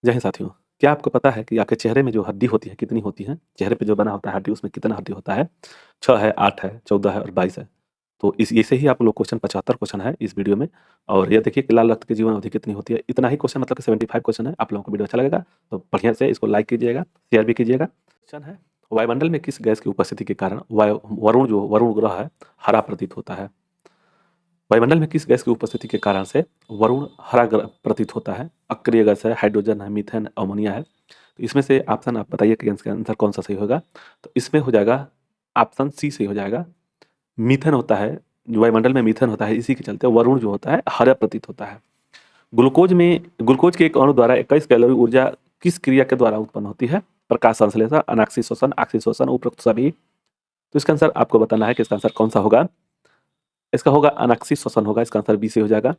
जय हिंद साथियों, क्या आपको पता है कि आपके चेहरे में जो हड्डी होती है कितनी होती है? चेहरे पे जो बना होता है हड्डी उसमें कितना हड्डी होता है? 6 है, 8 है, 14 है और 22 है। तो इस ऐसे ही आप लोग क्वेश्चन 75 क्वेश्चन है इस वीडियो में और ये देखिए कि लाल रक्त की जीवन अवधि कितनी होती है? इतना ही क्वेश्चन मतलब कि 75 क्वेश्चन है। आप लोगों को वीडियो अच्छा लगेगा तो बढ़िया से इसको लाइक कीजिएगा, शेयर भी कीजिएगा। क्वेश्चन है, वायुमंडल में किस गैस की उपस्थिति के कारण वरुण ग्रह है, हरा प्रतीत होता है? वायुमंडल में किस गैस की उपस्थिति के कारण से वरुण हरा प्रतीत होता है? अक्रिय गैस है, हाइड्रोजन है, मीथेन, अमोनिया है। तो इसमें से ऑप्शन आप बताइए कि इसका आंसर कौन सा सही होगा? तो इसमें हो जाएगा ऑप्शन सी सही हो जाएगा। मीथेन होता है, जो वायुमंडल में मीथेन होता है, इसी के चलते वरुण जो होता है हरा प्रतीत होता है। ग्लूकोज के एक अणु द्वारा 21 कैलोरी ऊर्जा किस क्रिया के द्वारा उत्पन्न होती है? प्रकाश संश्लेषण, अनाक्षी शोषण, आक्षी शोषण, उपरोक्त सभी। तो इसका आंसर आपको बताना है कि इसका आंसर कौन सा होगा। इसका होगा अनाक्षी श्वसन होगा। इसका आंसर बी से हो जाएगा।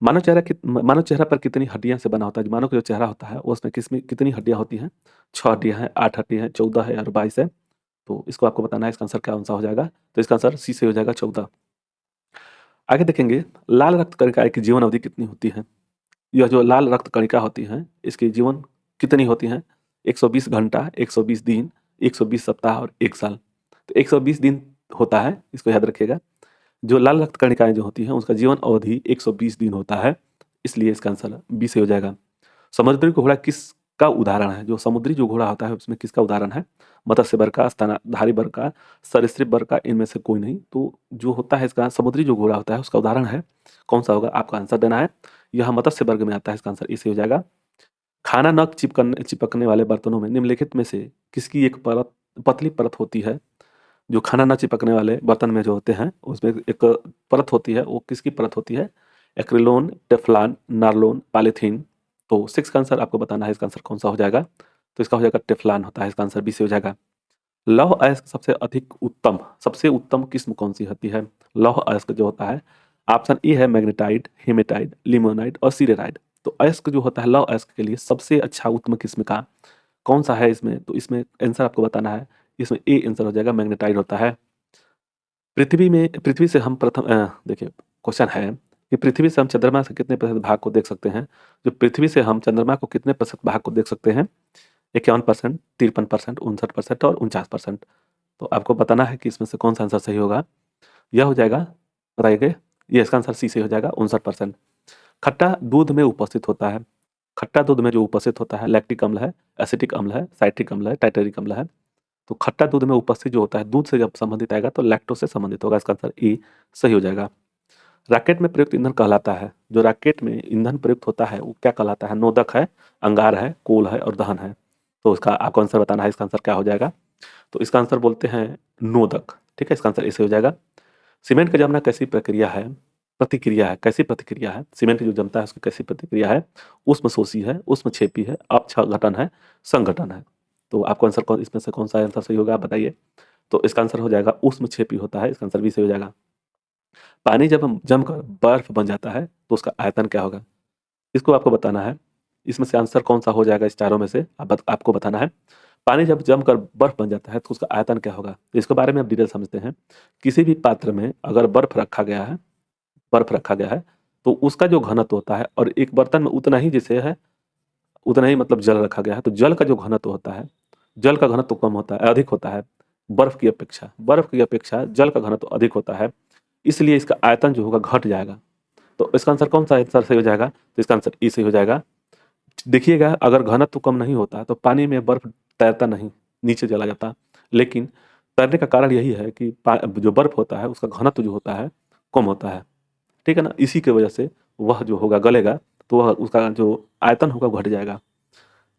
मानव चेहरा पर कितनी हड्डियां से बना होता है? मानव का जो चेहरा होता है उसमें किसमें कितनी हड्डियां होती हैं? 6 हड्डियां हैं, 8 हड्डियां हैं, 14 है और 22 है। तो इसको आपको बताना है इसका आंसर क्या आंसर हो जाएगा। तो इसका आंसर सी से हो जाएगा 14। आगे देखेंगे, लाल रक्त कणिका की जीवन अवधि कितनी होती है? यह जो लाल रक्त कणिका होती है इसकी जीवन कितनी होती है? 120 घंटा, 120 दिन, 120 सप्ताह और 1 साल। तो 120 दिन होता है, इसको याद रखिएगा। जो लाल रक्त कणिकाएं जो होती हैं उसका जीवन अवधि 120 दिन होता है, इसलिए इसका आंसर बी से हो जाएगा। समुद्री घोड़ा किसका उदाहरण है? जो समुद्री जो घोड़ा होता है उसमें किसका उदाहरण है? मत्स्य वर्ग का, स्तनधारी वर्ग का, सरीसृप वर्ग का, इनमें से कोई नहीं। तो जो होता है इसका समुद्री जो घोड़ा होता है उसका उदाहरण है, कौन सा होगा आपका आंसर देना है। यह मत्स्य वर्ग में आता है, इसका आंसर इसे हो जाएगा। खाना न चिपकने वाले बर्तनों में निम्नलिखित में से किसकी एक पतली परत होती है? जो खाना ना चिपकने वाले बर्तन में जो होते हैं उसमें एक परत होती है, वो किसकी परत होती है? एक्रिलोन, टेफ्लॉन, नार्लोन, पॉलीथीन। तो 6 का आंसर आपको बताना है, इसका आंसर कौन सा हो जाएगा। तो इसका हो जाएगा टेफ्लॉन होता है, इसका आंसर बी से हो जाएगा। लौह अयस्क सबसे उत्तम किस्म कौन सी होती है? लौह अयस्क जो होता है, ऑप्शन ए है मैग्नेटाइट, हेमेटाइट, लिमोनाइट और सिरेनाइट। तो अयस्क जो होता है, लौह अयस्क के लिए सबसे अच्छा उत्तम किस्म का कौन सा है इसमें? तो इसमें आंसर आपको बताना है, इसमें ए आंसर हो जाएगा, मैग्नेटाइट होता है। पृथ्वी से हम देखिए क्वेश्चन है कि पृथ्वी से हम चंद्रमा से कितने प्रतिशत भाग को देख सकते हैं? जो पृथ्वी से हम चंद्रमा को कितने प्रतिशत भाग को देख सकते हैं? 51%, 53%, 59% और 49%। तो आपको बताना है कि इसमें से कौन सा आंसर सही होगा। यह हो जाएगा, बताइए, ये इसका आंसर सी से हो जाएगा, 59%। खट्टा दूध में उपस्थित होता है। खट्टा दूध में जो उपस्थित होता है, लैक्टिक अम्ल है, एसिटिक अम्ल है, साइट्रिक अम्ल है, टाइटेरिक अम्ल है। तो खट्टा दूध में उपस्थित जो होता है, दूध से जब संबंधित आएगा तो लैक्टोज से संबंधित होगा। इसका आंसर ए सही हो जाएगा। रॉकेट में प्रयुक्त ईंधन कहलाता है, जो रॉकेट में ईंधन प्रयुक्त होता है वो क्या कहलाता है? नोदक है, अंगार है, कोल है और दहन है। तो इसका आपको आंसर बताना है, इसका आंसर क्या हो जाएगा। तो इसका आंसर बोलते हैं नोदक। ठीक है, इसका आंसर ऐसे हो जाएगा। सीमेंट का जमना कैसी प्रक्रिया है? प्रतिक्रिया है, कैसी प्रतिक्रिया है? सीमेंट जो जमता है उसकी कैसी प्रतिक्रिया है? ऊष्मशोषी है, ऊष्मक्षेपी है, अपक्षघटन है, संघटन है। तो आपको आंसर कौन, इसमें से कौन सा आंसर सही होगा, आप बताइए। तो इसका आंसर हो जाएगा ऊष्मक्षेपी होता है, इसका आंसर भी सही हो जाएगा। पानी जब हम जमकर बर्फ बन जाता है तो उसका आयतन क्या होगा? इसको आपको बताना है। इसमें से आंसर कौन सा हो जाएगा इस चारों में से, आपको बताना है। पानी जब जमकर बर्फ बन जाता है तो उसका आयतन क्या होगा? तो इसके बारे में आप डिटेल समझते हैं। किसी भी पात्र में अगर बर्फ रखा गया है तो उसका जो घनत्व होता है, और एक बर्तन में उतना ही जैसे है, उतना ही मतलब जल रखा गया है, तो जल का जो घनत्व होता है, जल का घनत्व कम होता है, अधिक होता है बर्फ की अपेक्षा जल का घनत्व अधिक होता है, इसलिए इसका आयतन जो होगा घट जाएगा। तो इसका आंसर कौन सा आंसर सही हो जाएगा? तो इसका आंसर ई सही हो जाएगा। देखिएगा, अगर घनत्व कम नहीं होता तो पानी में बर्फ तैरता नहीं, नीचे चला जाता। लेकिन तैरने का कारण यही है कि जो बर्फ होता है उसका घनत्व जो होता है कम होता है। ठीक है ना, इसी की वजह से वह जो होगा गलेगा, तो वह उसका जो आयतन होगा घट जाएगा।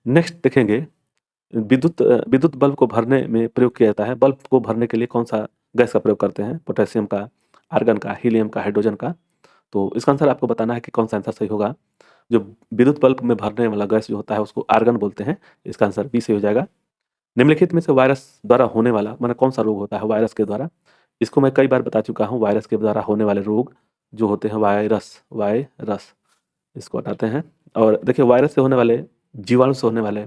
नेक्स्ट देखेंगे, विद्युत बल्ब को भरने में प्रयोग किया जाता है। बल्ब को भरने के लिए कौन सा गैस का प्रयोग करते हैं? पोटेशियम का, आर्गन का, हीलियम का, हाइड्रोजन का। तो इसका आंसर आपको बताना है कि कौन सा आंसर सही होगा। जो विद्युत बल्ब में भरने वाला गैस जो होता है उसको आर्गन बोलते हैं, इसका आंसर बी सही हो जाएगा। निम्नलिखित में से वायरस द्वारा होने वाला माना कौन सा रोग होता है वायरस के द्वारा? इसको मैं कई बार बता चुका हूँ। वायरस के द्वारा होने वाले रोग जो होते हैं, वायरस, इसको हटाते हैं। और देखिए, वायरस से होने वाले, जीवाणु से होने वाले,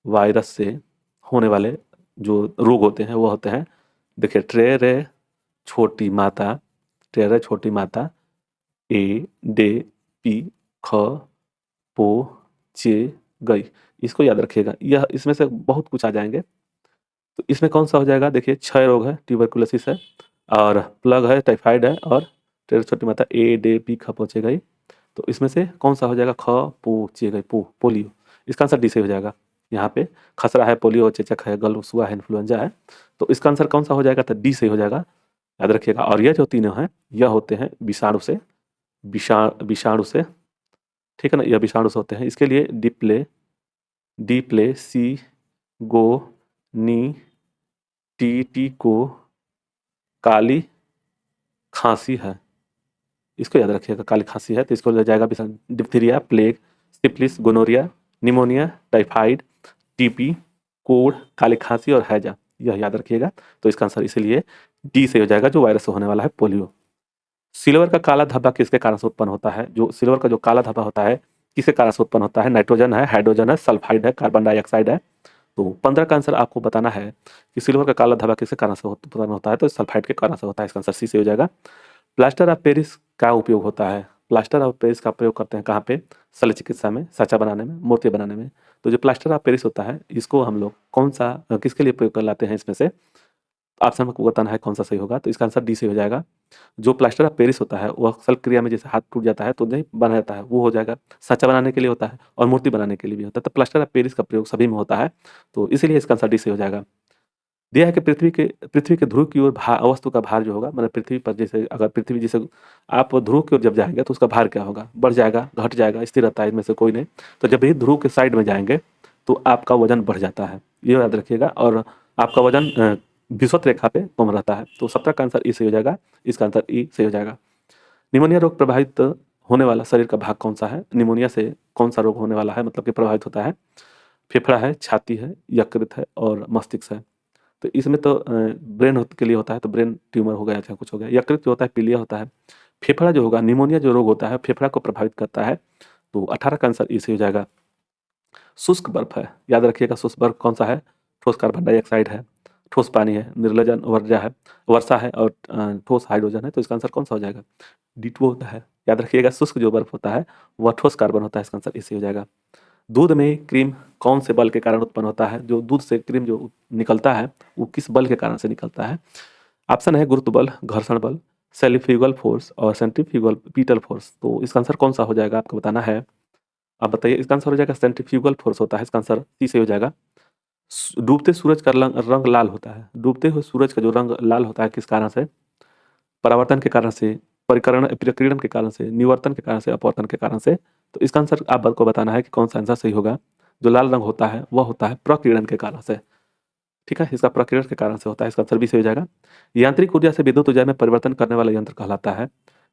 वायरस से होने वाले जो रोग होते हैं वो होते हैं, देखिए, छोटी माता ट्रेरे छोटी माता, ए, डे, पी, ख, पो, चे गई, इसको याद रखिएगा। यह इसमें से बहुत कुछ आ जाएंगे। तो इसमें कौन सा हो जाएगा, देखिए क्षय रोग है, ट्यूबरकुलोसिस है, और प्लग है, टाइफाइड है, और छोटी मात्रा ए डे पी ख पहुँचे गई। तो इसमें से कौन सा हो जाएगा, ख पो चे गई, पोलियो। इसका आंसर डी से हो जाएगा। यहाँ पे खसरा है, पोलियो, चेचक है, गलसुआ है, इन्फ्लुएंजा है। तो इसका आंसर कौन सा हो जाएगा, तो डी से हो जाएगा, याद रखिएगा। और यह जो तीनों हैं यह होते हैं विषाणु से, विषाणु से, ठीक है ना, यह विषाणु से होते हैं। इसके लिए डिप्ले सी गो नी टी को काली खांसी है, इसको याद रखिएगा। काली खांसी है तो इसको ले जाएगा diphtheria, plague, syphilis, gonorrhoea, pneumonia, typhoid, TB, कोढ़, काली खांसी और हैजा, यह याद रखिएगा। तो इसका आंसर इसीलिए डी से हो जाएगा, जो वायरस से होने वाला है, पोलियो। सिल्वर का काला धब्बा किसके कारण से उत्पन्न होता है, जो सिल्वर का जो काला धब्बा होता है किसके कारण से उत्पन्न होता है, नाइट्रोजन है, हाइड्रोजन है, सल्फाइड है, कार्बन डाइऑक्साइड है। तो 15 का आंसर आपको बताना है कि सिल्वर का काला धब्बा किसके कारण से उत्पन्न होता है, तो सल्फाइड के कारण से होता है, इसका आंसर सी से हो जाएगा। प्लास्टर ऑफ पेरिस का उपयोग होता है, प्लास्टर ऑफ पेरिस का प्रयोग करते हैं कहाँ पे, शल्य चिकित्सा में, साँचा बनाने में, मूर्ति बनाने में। तो जो प्लास्टर ऑफ पेरिस होता है इसको हम लोग कौन सा किसके लिए प्रयोग कर लाते हैं, इसमें से ऑप्शन में बताना है कौन सा सही होगा। तो इसका आंसर डी से हो जाएगा। जो प्लास्टर ऑफ पेरिस होता है वह शल्य क्रिया में जैसे हाथ टूट जाता है तो नहीं बना जाता है, वो हो जाएगा, साँचा बनाने के लिए होता है और मूर्ति बनाने के लिए भी होता है। तो प्लास्टर ऑफ पेरिस का प्रयोग सभी में होता है, तो इसीलिए इसका आंसर डी से हो जाएगा। दिया है कि पृथ्वी के ध्रुव की ओर वस्तु का भार जो होगा, मतलब पृथ्वी पर जैसे अगर पृथ्वी जैसे आप ध्रुव की ओर जब जाएंगे तो उसका भार क्या होगा, बढ़ जाएगा, घट जाएगा, स्थिर रहता है, इनमें से कोई नहीं। तो जब भी ध्रुव के साइड में जाएंगे तो आपका वजन बढ़ जाता है, ये याद रखिएगा। और आपका वजन विषुवत रेखा पे कम रहता है। तो 17 का आंसर ई से हो जाएगा, इसका आंसर ई से हो जाएगा। निमोनिया रोग प्रभावित होने वाला शरीर का भाग कौन सा है, निमोनिया से कौन सा रोग होने वाला है, मतलब कि प्रभावित होता है, फेफड़ा है, छाती है, यकृत है और मस्तिष्क है। तो इसमें तो ब्रेन के लिए होता है, तो ब्रेन ट्यूमर हो गया, चाहे कुछ हो गया। यकृत जो होता है पीलिया होता है। फेफड़ा जो होगा, निमोनिया जो रोग होता है फेफड़ा को प्रभावित करता है, तो 18 का आंसर इसे हो जाएगा। शुष्क बर्फ है, याद रखिएगा, शुष्क बर्फ कौन सा है, ठोस कार्बन डाइऑक्साइड है, ठोस पानी है, निर्लजन वर्षा है और ठोस हाइड्रोजन है। तो इसका आंसर कौन सा हो जाएगा, D2 होता है, याद रखिएगा। शुष्क जो बर्फ होता है वह ठोस कार्बन होता है, इसका आंसर इसे हो जाएगा। दूध में क्रीम कौन से बल के कारण उत्पन्न होता है, जो दूध से क्रीम जो निकलता है वो किस बल के कारण से निकलता है। ऑप्शन है गुरुत्व बल, घर्षण बल, सेंट्रीफ्यूगल फोर्स और सेंट्रीफ्यूगल पीटल फोर्स। तो इसका आंसर कौन सा हो जाएगा आपको बताना है। आप बताइए, इसका आंसर हो जाएगा सेंट्रीफ्यूगल फोर्स होता है, इसका आंसर सी से हो जाएगा। डूबते सूरज का रंग लाल होता है, डूबते हुए सूरज का जो रंग लाल होता है किस कारण से, परावर्तन के कारण से, प्रकीर्णन के कारण से, निवर्तन के कारण से, अपवर्तन के कारण से। तो इसका आंसर आपको बताना है कि कौन सा आंसर सही होगा। जो लाल रंग होता है वह होता है प्रकीर्णन के कारण से, ठीक है, इसका प्रकीर्णन के कारण से होता है, इसका आंसर भी सही हो जाएगा। यांत्रिक ऊर्जा से विद्युत ऊर्जा में परिवर्तन करने वाला यंत्र कहलाता है।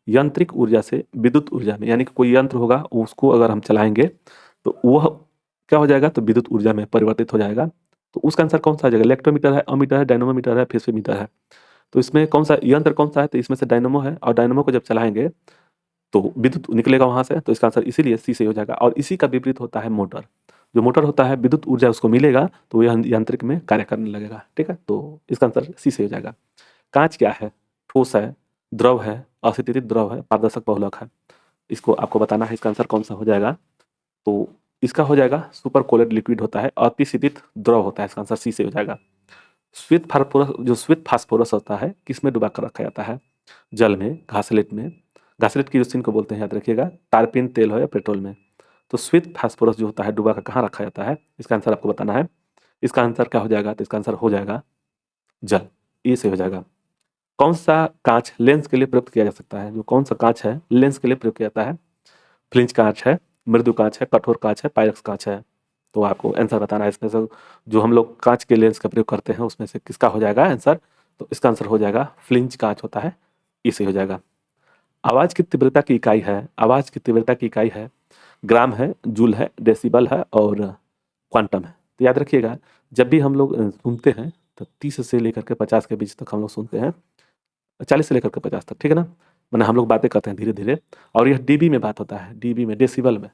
यांत्रिक ऊर्जा से विद्युत ऊर्जा में, यानी कि कोई यंत्र होगा उसको अगर हम चलाएंगे तो वह क्या हो जाएगा, तो विद्युत ऊर्जा में परिवर्तित हो जाएगा। तो उसका आंसर कौन सा आ जाएगा, इलेक्ट्रोमीटर है, अमीटर है, डायनोमोमीटर है, फेसोमीटर है। तो इसमें कौन सा यंत्र कौन सा है, तो इसमें से डायनमो है, और डायनमो को जब चलाएंगे तो विद्युत निकलेगा वहां से। तो इसका आंसर इसीलिए सी से हो जाएगा। और इसी का विपरीत होता है मोटर, जो मोटर होता है विद्युत ऊर्जा उसको मिलेगा तो यह यांत्रिक में कार्य करने लगेगा, ठीक है। तो इसका आंसर सी से हो जाएगा। कांच क्या है, ठोस है, द्रव है, अस्थितित द्रव है, पारदर्शक बहुलक है, इसको आपको बताना है, इसका आंसर कौन सा हो जाएगा। तो इसका हो जाएगा सुपर कोलेड लिक्विड होता है, अतिशीतित द्रव होता है, इसका आंसर सी से हो जाएगा। श्वेत फास्फोरस, जो श्वेत फास्फोरस होता है किसमें डुबा कर रखा जाता है, जल में, घासलेट में, घासलेट किरोसिन को बोलते हैं, याद रखिएगा, टारपीन तेल हो या पेट्रोल में। तो श्वेत फास्फोरस जो होता है डुबा कर कहाँ रखा जाता है, इसका आंसर आपको बताना है। इसका आंसर क्या हो जाएगा, तो इसका आंसर हो जाएगा जल, ए से हो जाएगा। कौन सा कांच लेंस के लिए प्रयुक्त किया जा सकता है, जो कौन सा कांच है लेंस के लिए प्रयोग किया जाता है, फ्लिंच कांच है, मृदु कांच है, कठोर कांच है, पायरक्स कांच है। तो आपको आंसर बताना है इसमें से जो हम लोग कांच के लेंस का प्रयोग करते हैं उसमें से किसका हो जाएगा आंसर। तो इसका आंसर हो जाएगा फ्लिंच कांच होता है, इसे हो जाएगा। आवाज की तीव्रता की इकाई है, आवाज की तीव्रता की इकाई है, ग्राम है, जूल है, डेसिबल है और क्वांटम है। तो याद रखिएगा, जब भी हम लोग सुनते हैं तो 30 से लेकर के 50 के बीच तक हम लोग सुनते हैं, 40 से लेकर के 50 तक, ठीक है ना, मैंने हम लोग बातें करते हैं धीरे धीरे, और यह डीबी में बात होता है, डीबी में, डेसिबल में।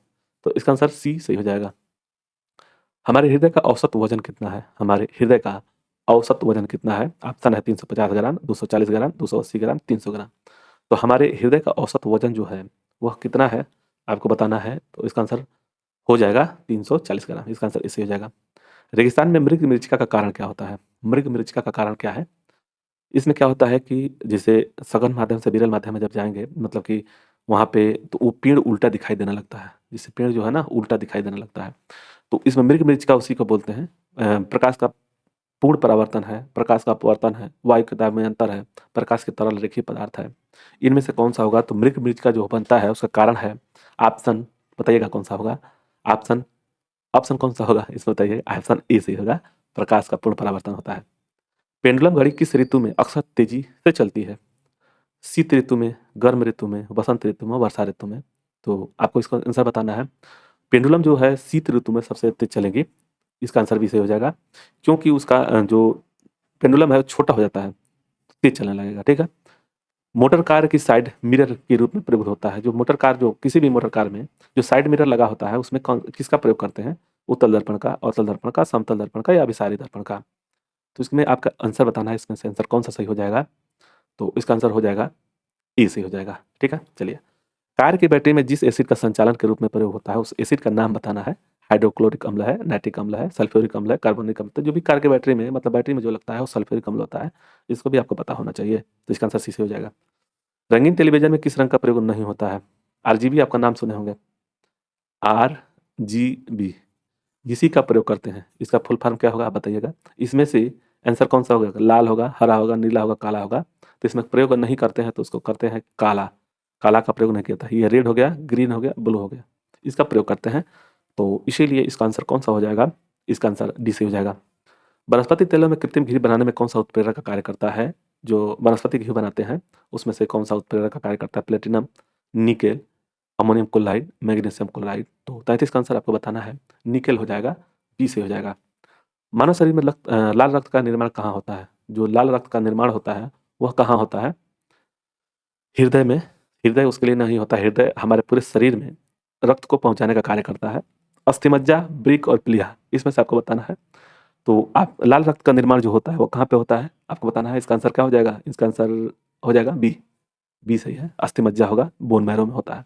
तो इसका आंसर सी सही हो जाएगा। हमारे हृदय का औसत वजन कितना है, हमारे हृदय का औसत वजन कितना है, ऑप्शन है 350 ग्राम, 240 ग्राम, 280 ग्राम, 300 ग्राम। तो हमारे हृदय का औसत वजन जो है वह कितना है आपको बताना है। तो इसका आंसर हो जाएगा 340 ग्राम। इसका आंसर इसे हो जाएगा। रेगिस्तान में मृग मरीचिका का कारण क्या होता है? मृग मरीचिका का कारण क्या है? इसमें क्या होता है कि जैसे सघन माध्यम से विरल माध्यम में जब जाएँगे, मतलब कि वहाँ पे तो वो पेड़ उल्टा दिखाई देने लगता है। जैसे पेड़ जो है ना उल्टा दिखाई देने लगता है। तो इसमें मृग मरीचिका उसी को बोलते हैं। प्रकाश का पूर्ण परावर्तन है, प्रकाश का अपवर्तन है, वायु के दाब में अंतर है, प्रकाश के तरल रेखीय पदार्थ है। इनमें से कौन सा होगा? तो मृग मरीचिका जो बनता है उसका कारण है ऑप्शन, बताइएगा कौन सा होगा? ऑप्शन ऑप्शन कौन सा होगा इसमें बताइए? ऑप्शन ए सही होगा, प्रकाश का पूर्ण परावर्तन होता है। पेंडुलम घड़ी किस ऋतु में अक्सर तेजी से चलती है? शीत ऋतु में, गर्म ऋतु में, बसंत ऋतु में, वर्षा ऋतु में? तो आपको इसका आंसर बताना है। पेंडुलम जो है शीत ऋतु में सबसे तेज चलेगी। इसका आंसर भी सही हो जाएगा, क्योंकि उसका जो पेंडुलम है वो छोटा हो जाता है, तेज चलने लगेगा। ठीक है। मोटर कार की साइड मिरर के रूप में प्रयुक्त होता है। जो मोटर कार, जो किसी भी मोटर कार में जो साइड मिरर लगा होता है उसमें किसका प्रयोग करते हैं? उत्तल दर्पण का, अवतल दर्पण का, समतल दर्पण का या अभिसारी दर्पण का? तो इसमें आपका आंसर बताना है, इसमें से आंसर कौन सा सही हो जाएगा? तो इसका आंसर हो जाएगा ए सही हो जाएगा। ठीक है। चलिए, कार की बैटरी में जिस एसिड का संचालन के रूप में प्रयोग होता है उस एसिड का नाम बताना है। हाइड्रोक्लोरिक अम्ल है, नाइट्रिक अम्ल है, सल्फ्यूरिक अम्ल है, कार्बोनिक अम्ल। तो जो भी कार की बैटरी में, मतलब बैटरी में जो लगता है वो सल्फ्यूरिक अम्ल होता है। इसको भी आपको पता होना चाहिए। तो इसका आंसर सी से हो जाएगा। रंगीन टेलीविजन में किस रंग का प्रयोग नहीं होता है? आरजीबी आपका नाम सुने होंगे। आरजीबी इसी का प्रयोग करते हैं। इसका फुल फॉर्म क्या होगा आप बताइएगा? इसमें से आंसर कौन सा होगा? लाल होगा, हरा होगा, नीला होगा, काला होगा? तो इसमें प्रयोग नहीं करते हैं तो उसको करते हैं काला। काला का प्रयोग नहीं किया था। ये रेड हो गया, ग्रीन हो गया, ब्लू हो गया, इसका प्रयोग करते हैं। तो इसीलिए इसका आंसर कौन सा हो जाएगा? इसका आंसर डी से हो जाएगा। वनस्पति तेलों में कृत्रिम घी बनाने में कौन सा उत्प्रेरक का कार्य करता है? जो वनस्पति घी बनाते हैं उसमें से कौन सा उत्प्रेरक का कार्य करता है? Platinum, nickel, ammonium chloride, magnesium chloride? तो 33 का आंसर आपको बताना है। निकेल हो जाएगा, बी से हो जाएगा। मानव शरीर में लाल रक्त का निर्माण कहाँ होता है? जो लाल रक्त का निर्माण होता है वह कहाँ होता है? हृदय में। हृदय उसके लिए नहीं होता। हृदय हमारे पूरे शरीर में रक्त को पहुंचाने का कार्य करता है। अस्थिमज्जा, ब्रिक और प्लीहा, इसमें से आपको बताना है। तो आप लाल रक्त का निर्माण जो होता है वो कहाँ पे होता है आपको बताना है। इसका आंसर क्या हो जाएगा? इसका आंसर हो जाएगा बी। बी सही है, अस्थिमज्जा होगा, बोन मैरो में होता है।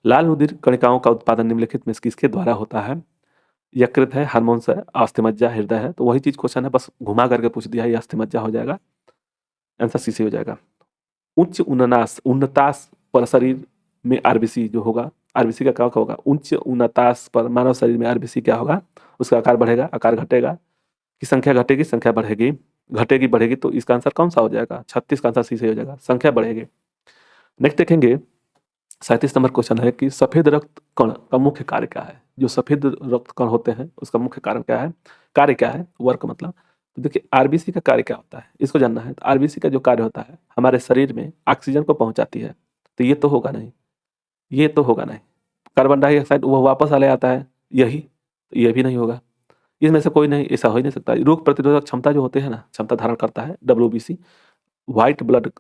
लाल रुधिर कणिकाओं का उत्पादन निम्नलिखित में से किसके द्वारा होता है? यकृत है, हार्मोन्स है, अस्थिमज्जा, हृदय है? तो वही चीज क्वेश्चन है, बस घुमा करके पूछ दिया है। ये अस्थिमज्जा हो जाएगा, आंसर सी से हो जाएगा। उच्च उन्नास उन्नतास पर शरीर में आरबीसी जो होगा, आरबीसी का क्या होगा? उच्च उन्नतास पर मानव शरीर में आरबीसी क्या होगा? उसका आकार बढ़ेगा, आकार घटेगा, कि संख्या घटेगी, संख्या बढ़ेगी? घटेगी, बढ़ेगी? तो इसका आंसर कौन सा हो जाएगा? 36 का आंसर सी से हो जाएगा, संख्या बढ़ेगी। नेक्स्ट देखेंगे, 37 नंबर क्वेश्चन है कि सफेद रक्त कण का मुख्य कार्य क्या है? जो सफेद रक्त कण होते हैं उसका मुख्य कारण क्या है? कार्य क्या है? वर्क मतलब। तो देखिए, आरबीसी का कार्य क्या होता है इसको जानना है। तो आरबीसी का जो कार्य होता है हमारे शरीर में ऑक्सीजन को पहुंचाती है। तो ये तो होगा नहीं, ये तो होगा नहीं। कार्बन डाइऑक्साइड वो वापस आ ले आता है, यही तो ये भी नहीं होगा। इसमें से कोई नहीं, ऐसा हो ही नहीं सकता। रोग प्रतिरोधक क्षमता जो होते हैं ना, क्षमता धारण करता है, डब्ल्यूबीसी, व्हाइट ब्लड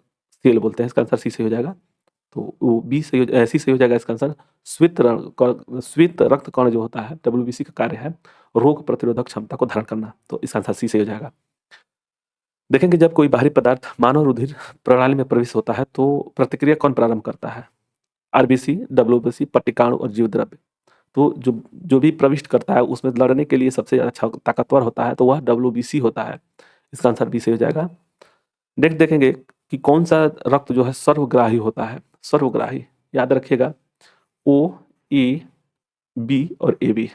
सेल बोलते हैं। इसका आंसर सी से हो जाएगा। तो वो बी से सी से हो जाएगा इसका आंसर। श्वेत रक्त कण जो होता है डब्ल्यूबीसी का कार्य है रोग प्रतिरोधक क्षमता को धारण करना। तो इसका आंसर सी से हो जाएगा। देखेंगे, जब कोई बाहरी पदार्थ मानव रुधिर प्रणाली में प्रवेश होता है तो प्रतिक्रिया कौन प्रारंभ करता है? आरबीसी, डब्ल्यूबीसी, पट्टिकाणु और जीव द्रव्य? तो जो जो भी प्रविष्ट करता है उसमें लड़ने के लिए सबसे अच्छा ताकतवर होता है तो वह डब्ल्यूबीसी होता है। इसका आंसर बी से हो जाएगा। नेक्स्ट देखेंगे कि कौन सा रक्त जो है सर्वग्राही होता है? सर्वग्राही याद रखिएगा, ओ, ए, बी और ए बी।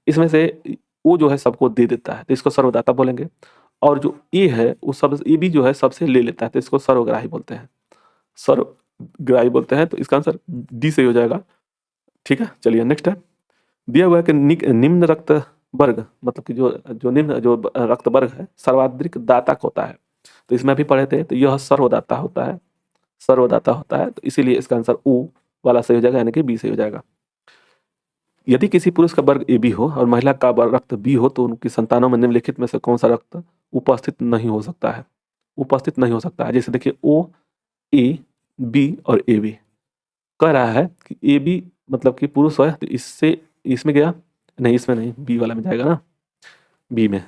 इसमें से ओ जो है सबको दे देता है तो इसको सर्वदाता बोलेंगे, और जो ए है वो सब, ए बी जो है सबसे ले लेता है तो इसको सर्वग्राही बोलते हैं। सर्वग्राही बोलते हैं। तो इसका आंसर डी से हो जाएगा। ठीक है। चलिए नेक्स्ट है, दिया हुआ है कि निम्न रक्त वर्ग, मतलब कि जो जो निम्न जो रक्त वर्ग है सर्वाधिक दातक होता है। तो इसमें भी पढ़े थे, तो यह सर्वदाता होता है, सर्वदाता होता है। तो इसीलिए इसका आंसर ओ वाला सही हो जाएगा, यानी कि बी सही हो जाएगा। यदि किसी पुरुष का वर्ग ए बी हो और महिला का रक्त बी हो तो उनकी संतानों में निम्नलिखित में से कौन सा रक्त उपस्थित नहीं हो सकता है? उपस्थित नहीं हो सकता है। जैसे देखिए, ओ, ए, बी और ए बी। कह रहा है कि ए बी मतलब कि पुरुष है तो इससे इसमें गया नहीं, इसमें नहीं, बी वाला में जाएगा ना, बी में।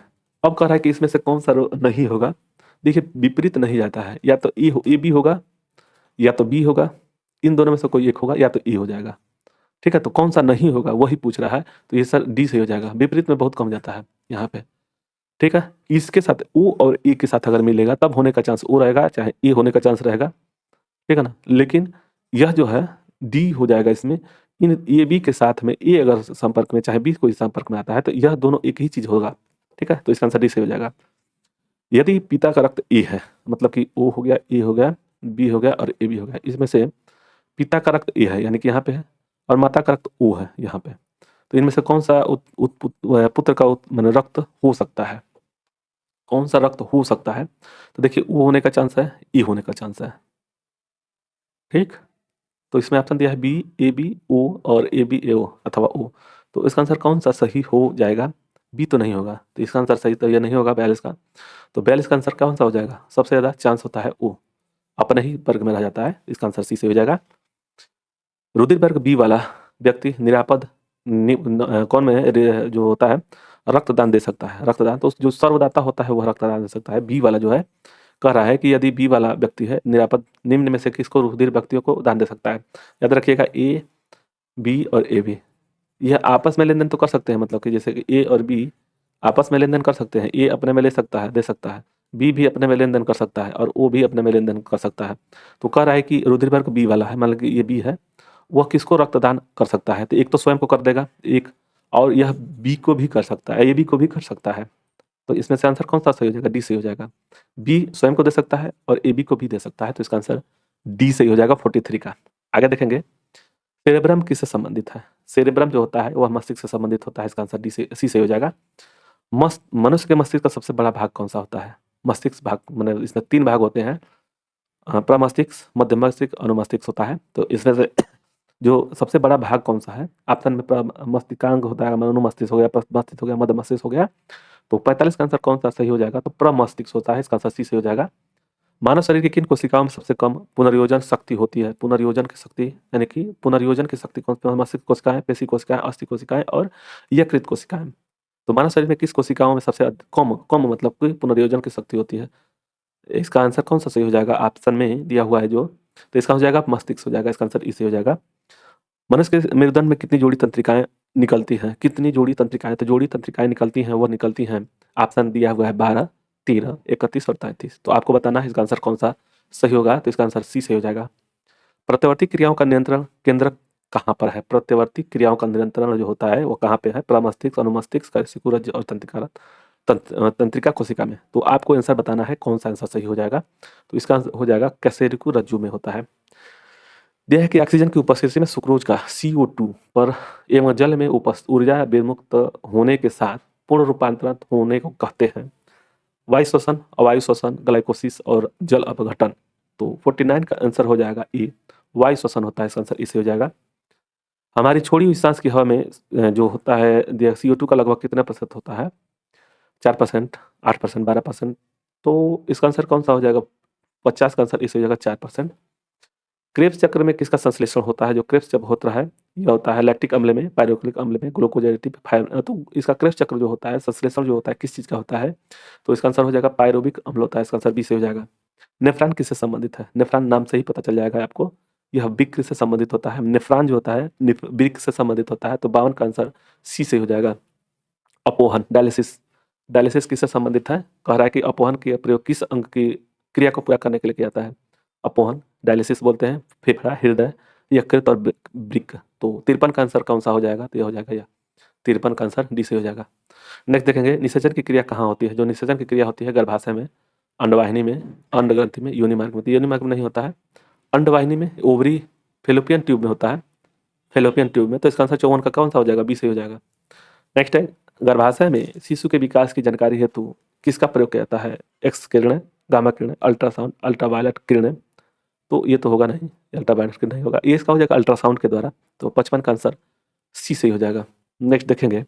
अब कह रहा है कि इसमें से कौन सा नहीं होगा? देखिए, विपरीत नहीं जाता है, या तो ए बी होगा या तो बी होगा। इन दोनों में से कोई एक होगा, या तो ए हो जाएगा। ठीक है, तो कौन सा नहीं होगा वही पूछ रहा है, तो ये सर डी सही हो जाएगा। विपरीत में बहुत कम जाता है यहाँ पे, ठीक है। इसके साथ ओ और ए के साथ अगर मिलेगा तब होने का चांस ओ रहेगा, चाहे ए होने का चांस रहेगा, ठीक है ना। लेकिन यह जो है डी हो जाएगा इसमें, इन ए बी के साथ में ए अगर संपर्क में, चाहे बी कोई संपर्क में आता है, तो यह दोनों एक ही चीज होगा, ठीक है। तो इसका आंसर डी सही हो जाएगा। यदि पिता का रक्त ए है, मतलब कि ओ हो गया, ए हो गया, बी हो गया और ए बी हो गया, इसमें से पिता का रक्त ए है यानी कि यहाँ पे है, और माता का रक्त ओ है यहाँ पे, तो इनमें से कौन सा पुत्र का माने रक्त हो सकता है, कौन सा रक्त हो सकता है? तो देखिए ओ होने का चांस है, ई होने का चांस है, ठीक। तो इसमें ऑप्शन दिया है बी, ए बी ओ और ए बी ए ओ अथवा ओ, तो इसका आंसर कौन सा सही हो जाएगा? बी तो नहीं होगा, तो इसका आंसर सही तो यह नहीं होगा 42 का। तो 42 का आंसर कौन सा हो जाएगा? सबसे ज़्यादा चांस होता है ओ, अपने ही वर्ग में रह जाता है, इसका आंसर सी से हो जाएगा। रुधिर वर्ग बी वाला व्यक्ति निरापद कौन में जो होता है रक्तदान दे सकता है, रक्तदान तो जो सर्वदाता होता है वह रक्तदान दे सकता है। बी वाला जो है कह रहा है कि यदि बी वाला व्यक्ति है निरापद निम्न में से किसको रुधिर व्यक्तियों को दान दे सकता है? याद रखिएगा ए बी और ए बी यह आपस में लेन देन तो कर सकते हैं, मतलब कि जैसे कि ए और बी आपस में लेन देन कर सकते हैं, ए अपने में ले सकता है दे सकता है, बी भी अपने में लेन देन कर सकता है और ओ भी अपने में लेन देन कर सकता है। तो कह रहा है कि रुधिर वर्ग बी वाला है, मतलब कि ये बी है, वह किसको रक्तदान कर सकता है? तो एक तो स्वयं को कर देगा एक, और यह बी को भी कर सकता है, ए बी को भी कर सकता है। तो इसमें से आंसर कौन सा सही हो जाएगा? डी सही हो जाएगा। बी स्वयं को दे सकता है और ए बी को भी दे सकता है, तो इसका आंसर डी सही हो जाएगा 43 का। आगे देखेंगे सेरेब्रम किससे संबंधित है? सेरेब्रम जो होता है वह मस्तिष्क से संबंधित होता है, इसका आंसर डी से सी से हो जाएगा। मनुष्य के मस्तिष्क का सबसे बड़ा भाग कौन सा होता है? मस्तिष्क भाग मतलब इसमें 3 भाग होते हैं, प्रमस्तिष्क, मध्य मस्तिष्क, अनुमस्तिष्क होता है। तो इसमें से जो सबसे बड़ा भाग कौन सा है? ऑप्शन में मस्तिष्कांग होता है, अनुमस्तिष्क हो गया, मस्तिष्क हो गया, मध्य मस्तिष्क हो गया। तो 45 का आंसर कौन सा सही हो जाएगा? तो प्रमस्तिष्क होता है, इसका आंसर सी से हो जाएगा। मानव शरीर की किन कोशिकाओं में सबसे कम पुनर्योजन शक्ति होती है? पुनर्योजन की शक्ति यानी कि पुनर्योजन की शक्ति कौन सी? मस्तिष्क कोशिकाएं, पेशी कोशिकाएं, अस्थि कोशिकाएं और यकृत कोशिकाएं। तो मानव शरीर में किस कोशिकाओं में सबसे कम कम मतलब कि पुनर्योजन की शक्ति होती है? इसका आंसर कौन सा सही हो जाएगा? ऑप्शन में दिया हुआ है जो, तो इसका हो जाएगा मस्तिष्क हो जाएगा, इसका आंसर इसे हो जाएगा। मनुष्य के मेरुदंड में कितनी जोड़ी तंत्रिकाएं निकलती हैं? कितनी जोड़ी तंत्रिकाएं? तो जोड़ी तंत्रिकाएं निकलती हैं, वो निकलती हैं, ऑप्शन दिया हुआ है 12, 13, 31 और 33। तो आपको बताना है इसका आंसर कौन सा सही होगा, तो इसका आंसर सी सही हो जाएगा। प्रत्यवर्ती क्रियाओं का नियंत्रण केंद्र कहाँ पर है? प्रत्यवर्ती क्रियाओं का नियंत्रण जो होता है वो कहाँ पे है? प्रमस्तिष्क, अनुमस्तिष्क, कैसिकुरज और तंत्रिका कोशिका में। तो आपको आंसर बताना है कौन सा आंसर सही हो जाएगा, तो इसका हो जाएगा कैसेरिकु रज्जु में होता है। यह है कि ऑक्सीजन की उपस्थिति में सुक्रोज का CO2 पर एवं जल में ऊर्जा विमुक्त होने के साथ पूर्ण रूपांतरण होने को कहते हैं। वायु श्वसन, अवायु श्वसन, ग्लाइकोसिस और जल अपघटन। तो 49 का आंसर हो जाएगा ए, वायु श्वसन होता है, इसका आंसर इसे हो जाएगा। हमारी छोड़ी हुई सांस की हवा में जो होता है CO2 का लगभग कितना प्रतिशत होता है? 4%, 8%, 12%। तो इसका आंसर कौन सा हो जाएगा? 50 का आंसर इसे हो जाएगा 4%। क्रेब्स चक्र में किसका संश्लेषण होता है? जो क्रेब्स जब होता है यह होता है लैक्टिक अम्ल में, पायरोक्लिक अम्ल में, ग्लूकोजेनेटिक तो इसका क्रेब्स चक्र जो होता है संश्लेषण जो होता है किस चीज़ का होता है? तो इसका आंसर हो जाएगा पायरोबिक अम्ल होता है, इसका आंसर बी से हो जाएगा। नेफ्रॉन किससे संबंधित है? नेफ्रॉन नाम से ही पता चल जाएगा आपको, यह वृक्क से संबंधित होता है। नेफ्रॉन जो होता है वृक्क से संबंधित होता है, तो 52 का आंसर सी से हो जाएगा। अपोहन, डायलिसिस, डायलिसिस किससे संबंधित है? कह रहा है कि अपोहन के प्रयोग किस अंग की क्रिया को पूरा करने के लिए किया जाता है? अपोहन डायलिसिस बोलते हैं फेफड़ा, हृदय, यकृत और वृक्क। तो 53 का आंसर कौन सा हो जाएगा? तो यह हो जाएगा यह 53 का आंसर डी से हो जाएगा। नेक्स्ट देखेंगे निषेचन की क्रिया कहाँ होती है? जो निषेचन की क्रिया होती है गर्भाशय में, अंडवाहिनी में, अंडग्रंथि में, योनि मार्ग में। तो योनि मार्ग में नहीं होता है, अंडवाहिनी में, ओवरी, फेलोपियन ट्यूब में होता है, फेलोपियन ट्यूब में। तो इसका आंसर 54 का कौन सा हो जाएगा? बी से हो जाएगा। नेक्स्ट है गर्भाशय में शिशु के विकास की जानकारी हेतु किसका प्रयोग किया जाता है? एक्स किरणें, गामा किरणें, अल्ट्रासाउंड, अल्ट्रावायलेट किरणें। तो ये तो होगा नहीं, अल्ट्रावायलेट किरण नहीं होगा, ये इसका हो जाएगा अल्ट्रासाउंड के द्वारा। तो 55 का आंसर सी से ही हो जाएगा। नेक्स्ट देखेंगे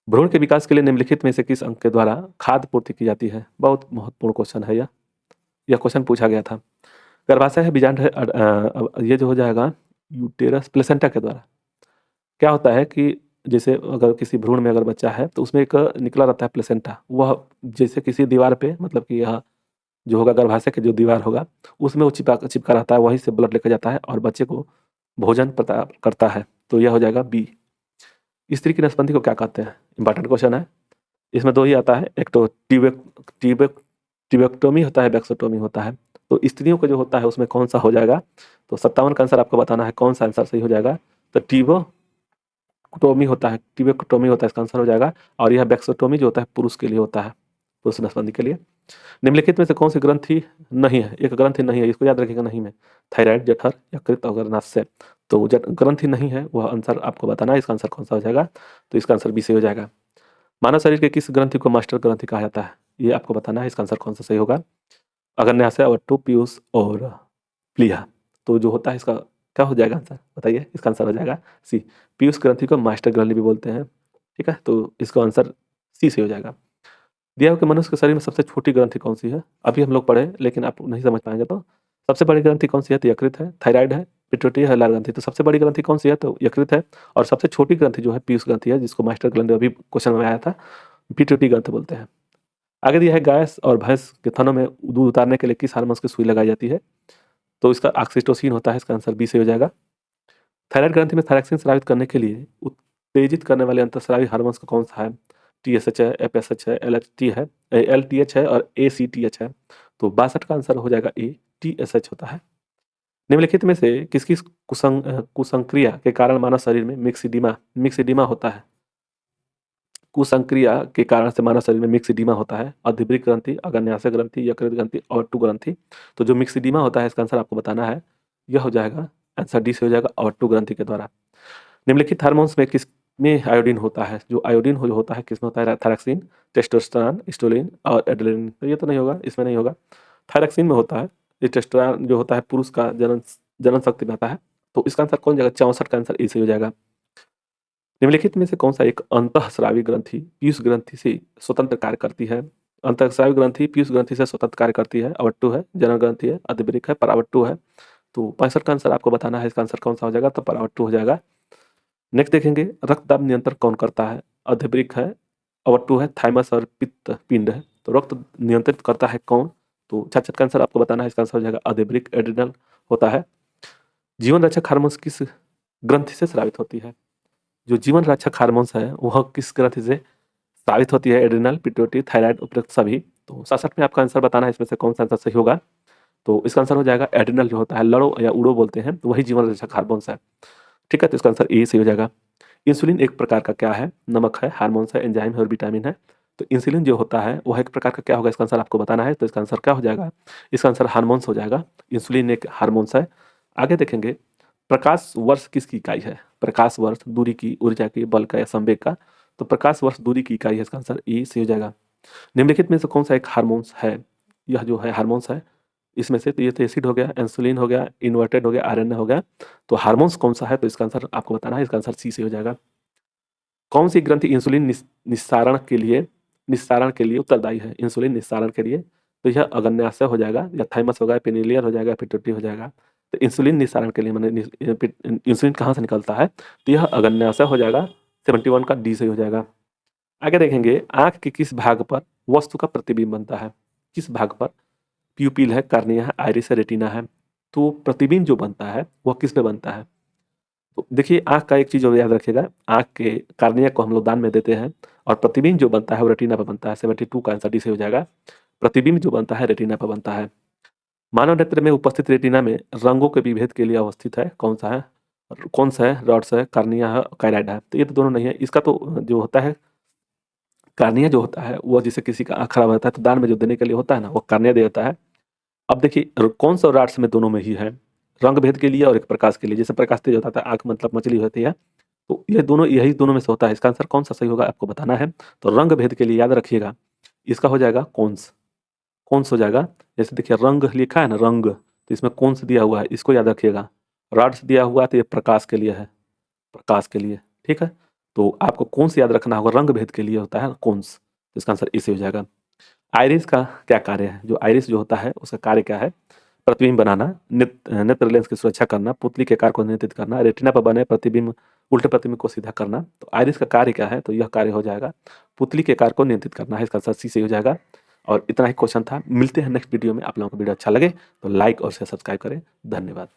भ्रूण के विकास के लिए निम्नलिखित में से किस अंग के द्वारा खाद्य पूर्ति की जाती है? बहुत महत्वपूर्ण क्वेश्चन है यह क्वेश्चन पूछा गया था। गर्भाशय है, बीजांड है, ये जो हो जाएगा यूटेरस, प्लेसेंटा के द्वारा। क्या होता है कि जैसे अगर किसी भ्रूण में अगर बच्चा है तो उसमें एक निकला रहता है प्लेसेंटा, वह जैसे किसी दीवार पे मतलब कि यह जो होगा गर्भाशय की जो दीवार होगा उसमें वो चिपका रहता है, वहीं से ब्लड लेकर जाता है और बच्चे को भोजन प्रदान करता है। तो यह हो जाएगा बी। स्त्री की नसबंदी को क्या कहते हैं? इंपॉर्टेंट क्वेश्चन है। इसमें दो ही आता है, एक तो ट्यूबेक्टोमी होता है, बैक्सोटोमी होता है। तो स्त्रियों का जो होता है उसमें कौन सा हो जाएगा? तो 57 का आंसर आपको बताना है, कौन सा आंसर सही हो जाएगा। तो ट्यूबोक्टोमी होता है, ट्यूबेक्टोमी होता है, इसका आंसर हो जाएगा। और यह बैक्सोटोमी जो होता है पुरुष के लिए होता है, पुरुष नसबंदी के लिए। निम्नलिखित में से कौन सी ग्रंथि नहीं है? एक ग्रंथि नहीं है, इसको याद रखिएगा, नहीं में थायराइड, जठर, यकृत और गर्भाशय। तो ग्रंथि नहीं है, वह आंसर आपको बताना है, इसका आंसर कौन सा हो जाएगा। तो इसका आंसर बी से हो जाएगा। मानव शरीर के किस ग्रंथि को मास्टर ग्रंथि कहा जाता है? ये आपको बताना है, इसका आंसर कौन सा सही होगा। अग्न्याशय, अवट्टु, पीयूष और प्लीहा। तो जो होता है इसका क्या हो जाएगा आंसर, बताइए। इसका आंसर हो जाएगा सी। पीयूष ग्रंथि को मास्टर ग्रंथि भी बोलते हैं, ठीक है। तो इसका आंसर सी से हो जाएगा। दिया हुआ कि मनुष्य के शरीर में सबसे छोटी ग्रंथि कौन सी है? अभी हम लोग पढ़े लेकिन आप नहीं समझ पाएंगे। तो सबसे बड़ी ग्रंथि कौन सी है? तो यकृत है, थायराइड है, पिट्यूटरी है, लाल ग्रंथि। तो सबसे बड़ी ग्रंथि कौन सी है? तो यकृत है। और सबसे छोटी ग्रंथि जो है पीयूष ग्रंथि है, जिसको मास्टर ग्रंथि अभी क्वेश्चन में आया था, पिट्यूटरी ग्रंथि बोलते हैं। आगे दिया है गाय और भैंस के थनों में दूध उतारने के लिए किस हार्मोन की सुई लगाई जाती है? तो इसका ऑक्सीटोसिन होता है, इसका आंसर बी से हो जाएगा। थायराइड ग्रंथि में थायरॉक्सिन स्रावित करने के लिए उत्तेजित करने वाले अंतःस्रावी हार्मोन्स का कौन सा है? TSH है, FSH है, LHT है, LTH है और ACTH है। तो 62 का आंसर हो जाएगा ए, TSH होता है। निम्नलिखित में से किसकी कुसंक्रिया के कारण मानव शरीर में मिक्सिडीमा होता है? कुसंक्रिया के कारण से मानव शरीर में मिक्सिडीमा होता है। अधिवृक्क ग्रंथि, अग्न्याशय ग्रंथि, यकृत ग्रंथि और अवट्टु ग्रंथि। तो जो मिक्सिडीमा होता है इसका आंसर आपको बताना है, यह हो जाएगा आंसर डी से हो जाएगा, अवट्टु ग्रंथि के द्वारा। निम्नलिखित हार्मोन्स में किस में आयोडीन होता है? जो आयोडीन जो होता है किसमें होता है? थायरॉक्सिन, टेस्टोस्टेरोन, स्टोलिन और एड्रेनलिन। तो ये तो नहीं होगा, इसमें नहीं होगा, थायरॉक्सिन में होता है। ये टेस्टोस्टेरोन जो होता है पुरुष का जनन शक्ति में आता है। तो इसका आंसर कौन जाएगा? 64 का आंसर ए से हो जाएगा। निम्नलिखित में से कौन सा एक अंतःस्रावी ग्रंथि पीयूष ग्रंथि से स्वतंत्र कार्य करती है? अंतःस्रावी ग्रंथि पीयूष ग्रंथि से स्वतंत्र कार्य करती है। अवट्टु है, जनन ग्रंथि है, अधिवृक्क है, परावट्टु है। तो 65 का आंसर आपको बताना है, इसका आंसर कौन सा हो जाएगा? तो परावट्टु हो जाएगा। नेक्स्ट देखेंगे, रक्तदाब नियंत्रण कौन करता है? अधिवृक्क है, अवट्टु है, थाइमस और पित्त पिंड है। तो रक्त नियंत्रित करता है कौन? तो 66 का आंसर आपको बताना है, इसका आंसर हो जाएगा अधिवृक्क, एड्रिनल होता है। जीवन रक्षक हार्मोन्स किस ग्रंथि से स्रावित होती है? जो जीवन रक्षक हार्मोन्स है वह किस ग्रंथि से स्रावित होती है? एड्रिनल, पिट्यूटरी, थायराइड, उपरोक्त सभी। तो 67 में आपका आंसर बताना है, इसमें से कौन सा आंसर सही होगा। तो इसका आंसर हो जाएगा एड्रिनल, जो होता है लड़ो या उड़ो बोलते हैं, तो वही जीवन रक्षक हार्मोन्स है, ठीक है। तो इसका आंसर ए सही हो जाएगा। इंसुलिन एक प्रकार का क्या है? नमक है, हार्मोन्स है, एंजाइम है और विटामिन है। तो इंसुलिन जो होता है वह एक प्रकार का क्या होगा? इसका आंसर आपको बताना है। तो इसका आंसर क्या हो जाएगा? इसका आंसर हार्मोन्स हो जाएगा। इंसुलिन एक हार्मोन्स है। आगे देखेंगे, प्रकाश वर्ष किसकी इकाई है? प्रकाश वर्ष दूरी की, ऊर्जा की, बल का या संवेग का। तो प्रकाश वर्ष दूरी की इकाई है, इसका आंसर ए से हो जाएगा। निम्नलिखित में से कौन सा एक हार्मोन्स है? यह जो है हार्मोन्स है, इसमें से तो ये तो एसिड हो गया, इंसुलिन हो गया, इन्वर्टेड हो गया, आरएनए हो गया। तो हार्मोन्स कौन सा है? तो इसका आंसर आपको बताना है, इसका आंसर सी से हो जाएगा। कौन सी ग्रंथि इंसुलिन निस्सारण के लिए उत्तरदायी है? इंसुलिन निस्सारण के लिए, तो यह अग्न्याशय हो जाएगा, या थाइमस हो गया, पेनिलियर हो जाएगा, पिट्यूटरी हो जाएगा। तो इंसुलिन निस्सारण के लिए मैंने इंसुलिन कहाँ से निकलता है? तो यह अग्न्याशय हो जाएगा। 71 का डी से हो जाएगा। आगे देखेंगे, आंख के किस भाग पर वस्तु का प्रतिबिंब बनता है? किस भाग पर? प्यूपिल है, कार्निया है, आइरिस है, रेटिना है। तो प्रतिबिंब जो बनता है वह किस पे बनता है? तो देखिए, आंख का एक चीज और याद रखिएगा, आंख के कार्निया को हम लोग दान में देते हैं, और प्रतिबिंब जो बनता है वो रेटिना पर बनता है। 72 का आंसर डी से हो जाएगा। प्रतिबिंब जो बनता है रेटिना पर बनता है। मानव नेत्र में उपस्थित रेटिना में रंगों के विभेद के लिए अवस्थित है, कौन सा है? कौन सा है? रॉड्स है, कार्निया है, कायराइड है। तो ये तो दोनों नहीं है। इसका तो जो होता है कार्निया जो होता है वो, जैसे किसी का आंख खराब होता है तो दान में जो देने के लिए होता है ना, वो कार्निया दे देता है। अब देखिए, कौन सा रॉड्स में दोनों में ही है, रंग भेद के लिए और एक प्रकाश के लिए। जैसे प्रकाश तेज होता है, आंख मतलब मछली होती है, तो ये दोनों, यही दोनों में से होता है। इसका आंसर कौन सा सही होगा आपको बताना है। तो रंग भेद के लिए याद रखिएगा, इसका हो जाएगा कौंस। कौंस हो जाएगा। जैसे देखिए रंग लिखा है ना, रंग, तो इसमें कौंस दिया हुआ है, इसको याद रखिएगा। रॉड्स दिया हुआ है तो ये प्रकाश के लिए है, प्रकाश के लिए, ठीक है। तो आपको कौन सा याद रखना होगा, रंग भेद के लिए होता है कौंस। तो इसका आंसर इसे हो जाएगा। आइरिस का क्या कार्य है? जो आइरिस जो होता है उसका कार्य क्या है? प्रतिबिंब बनाना, नेत्र लेंस की सुरक्षा करना, पुतली के कार्य को नियंत्रित करना, रेटिना पर बने प्रतिबिंब, उल्टे प्रतिबिंब को सीधा करना। तो आइरिस का कार्य क्या है? तो यह कार्य हो जाएगा पुतली के कार्य को नियंत्रित करना है, इसका आंसर सी से हो जाएगा। और इतना ही क्वेश्चन था। मिलते हैं नेक्स्ट वीडियो में। आप लोगों को वीडियो अच्छा लगे तो लाइक और शेयर सब्सक्राइब करें। धन्यवाद।